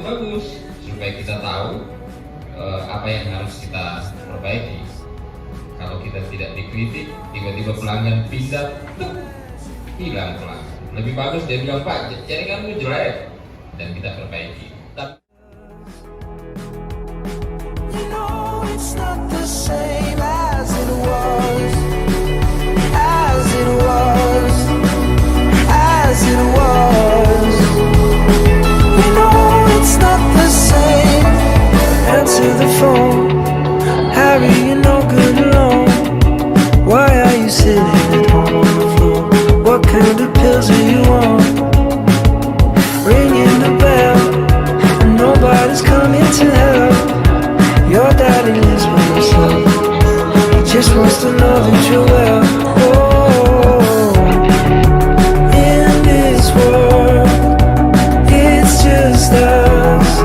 bagus supaya kita tahu apa yang harus kita perbaiki. Kalau kita tidak dikritik, tiba-tiba pelanggan pindah, hilang pelanggan. Lebih bagus dia bilang, Pak, jaringanmu jelek, dan kita perbaiki. You know it's not the same as it was, as it was, as it was. You know it's not the same. Answer the phone, Harry, you're no good alone. Why are you sitting at home on the floor? What kind of pills are you on? Ringing the bell, and nobody's coming to help. Your daddy lives by himself. He just wants to know that you're well. Oh, in this world, it's just us.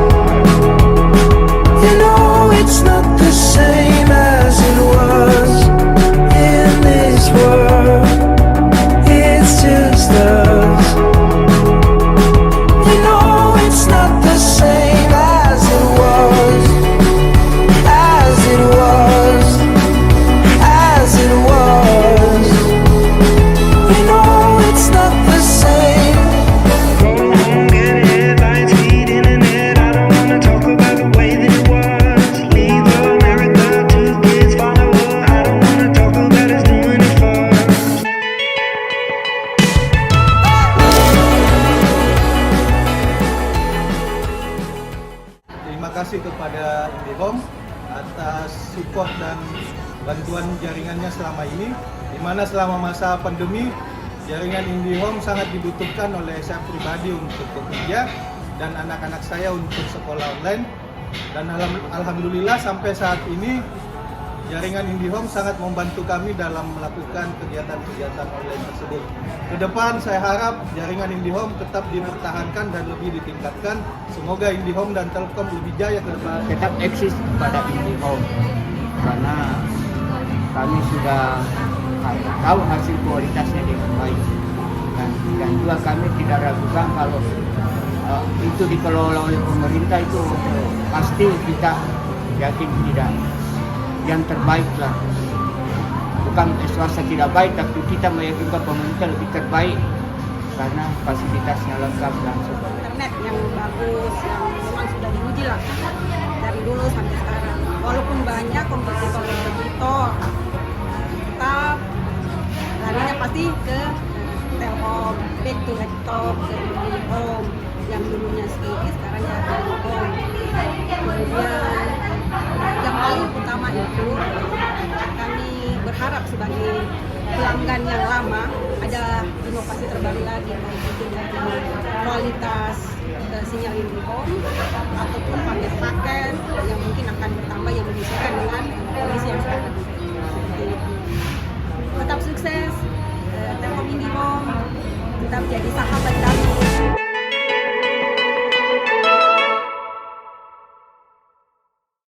You know it's not the same as it was. In this world, it's just us. You know it's not the same as it was, as it was, as it was. You know it's not the same. Go home, get headlines, feed internet. I don't wanna talk about the way that it was. Leave America, 2 kids follow her. I don't wanna talk about us doing it first. Terima kasih kepada IndiHome atas support dan bantuan jaringannya selama ini, di mana selama masa pandemi jaringan IndiHome sangat dibutuhkan oleh saya pribadi untuk bekerja dan anak-anak saya untuk sekolah online. Dan alhamdulillah sampai saat ini jaringan IndiHome sangat membantu kami dalam melakukan kegiatan-kegiatan online tersebut. Ke depan saya harap jaringan IndiHome tetap dipertahankan dan lebih ditingkatkan. Semoga IndiHome dan Telkom lebih jaya ke depan. Tetap eksis pada IndiHome karena kami sudah tahu hasil kualitasnya dengan baik, dan juga kami tidak ragukan kalau itu dikelola oleh pemerintah itu pasti kita yakin tidak yang terbaik lah. Bukan swasta tidak baik, tapi kita meyakinkan pemerintah lebih terbaik karena fasilitasnya lengkap dan sebagainya. Internet yang bagus, yang memang sudah diuji lah dari dulu sampai sekarang. Walaupun banyak kompetitor, tetap larinya pasti ke Telkom, back to laptop, ke IndiHome yang dulunya Skibidi, sekarang ya Telkom. Kemudian yang paling utama itu kami berharap sebagai pelanggan yang lama ada inovasi terbaru lagi, baik itu dari kualitas sinyal IndiHome ataupun paket-paket yang mungkin akan bertambah yang menyesuaikan dengan kondisi yang sekarang. Seperti itu. Tetap sukses, Telkom IndiHome, tetap jadi sahabat kami.